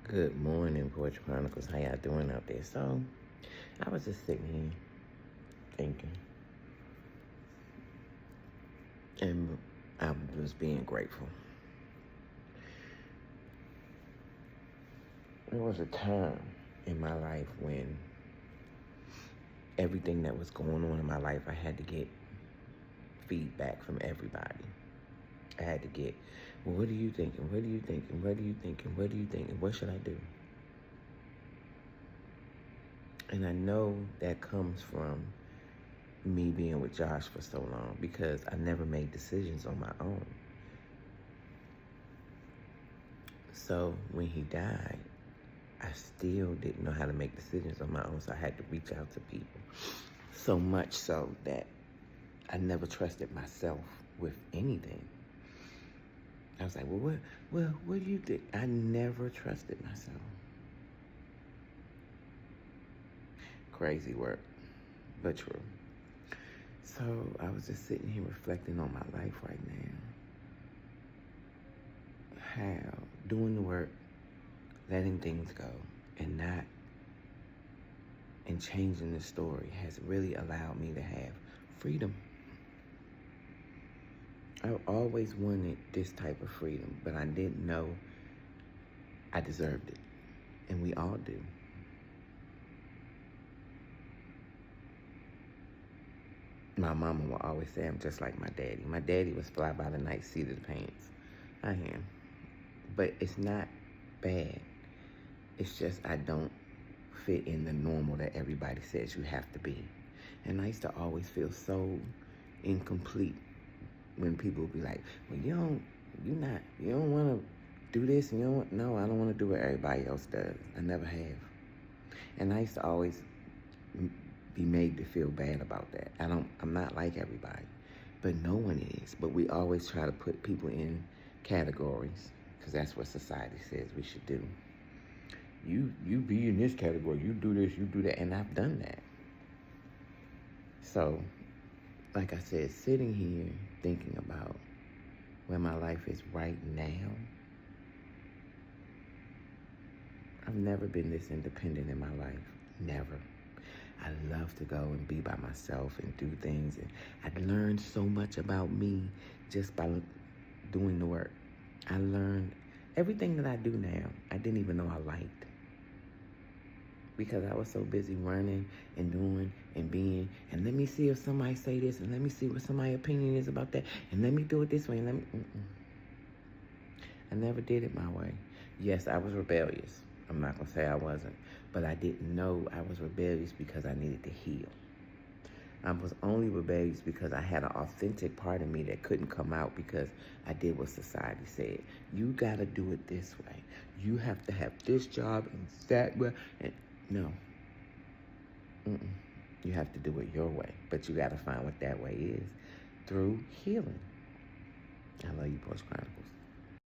Good morning, Porch Chronicles. How y'all doing out there? So, I was just sitting here thinking, and I was being grateful. There was a time in my life when everything that was going on in my life, I had to get feedback from everybody. I had to get, well, what are you thinking? What are you thinking? What are you thinking? What are you thinking? What should I do? And I know that comes from me being with Josh for so long because I never made decisions on my own. So when he died, I still didn't know how to make decisions on my own, so I had to reach out to people. So much so that I never trusted myself with anything. I was like, what do you think? I never trusted myself. Crazy work, but true. So I was just sitting here reflecting on my life right now. How doing the work, letting things go, and changing the story has really allowed me to have freedom. I always wanted this type of freedom, but I didn't know I deserved it. And we all do. My mama will always say I'm just like my daddy. My daddy was fly by the night, seat of the pants. I am. But it's not bad. It's just I don't fit in the normal that everybody says you have to be. And I used to always feel so incomplete when people would be like, well, you don't want to do this, and no, I don't want to do what everybody else does. I never have. And I used to always be made to feel bad about that. I'm not like everybody, but no one is. But we always try to put people in categories because that's what society says we should do. You be in this category, you do this, you do that, and I've done that. So, like I said, sitting here thinking about where my life is right now, I've never been this independent in my life. Never. I love to go and be by myself and do things. And I learned so much about me just by doing the work. I learned everything that I do now, I didn't even know I liked. Because I was so busy running and doing and being. And let me see if somebody say this. And let me see what somebody's opinion is about that. And let me do it this way. And I never did it my way. Yes, I was rebellious. I'm not going to say I wasn't. But I didn't know I was rebellious because I needed to heal. I was only rebellious because I had an authentic part of me that couldn't come out because I did what society said. You got to do it this way. You have to have this job and that way. And no. You have to do it your way. But you got to find what that way is through healing. I love you, Porch Chronicles.